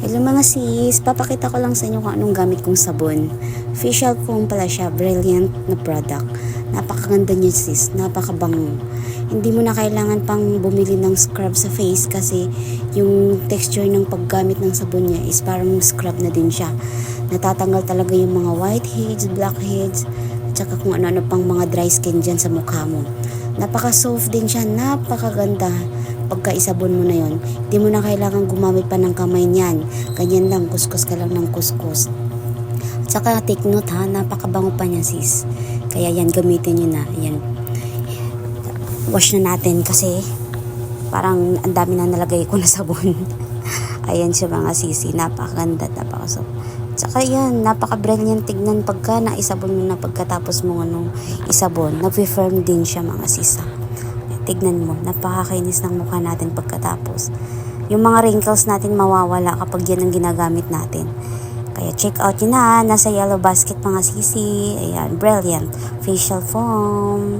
Hello mga sis, papakita ko lang sa inyo kung anong gamit kong sabon. Facial foam pala siya, brilliant na product. Napakaganda niya sis, napakabango. Hindi mo na kailangan pang bumili ng scrub sa face kasi yung texture ng paggamit ng sabon niya is parang scrub na din siya. Natatanggal talaga yung mga whiteheads, blackheads, at saka kung ano-ano pang mga dry skin dyan sa mukha mo. Napaka-soft din siya, napakaganda. Pagka isabon mo na yon, hindi mo na kailangan gumamit pa ng kamay niyan. Ganyan lang, kuskus ka lang ng kuskus. At saka take note ha, napakabango pa niya sis. Kaya yan, gamitin nyo na. Yan. Wash na natin kasi parang ang dami na nalagay ko na sabon. Ayan siya mga sisi, napakaganda, napakasoft. Tsaka yan, napaka-brilliant tignan pagka naisabon mo na pagkatapos mo isabon. Nag-firm din siya mga sisa. Tignan mo, napakakainis ng mukha natin pagkatapos. Yung mga wrinkles natin mawawala kapag yan ang ginagamit natin. Kaya check out yun na, nasa yellow basket mga sisi. Ayan, brilliant facial foam.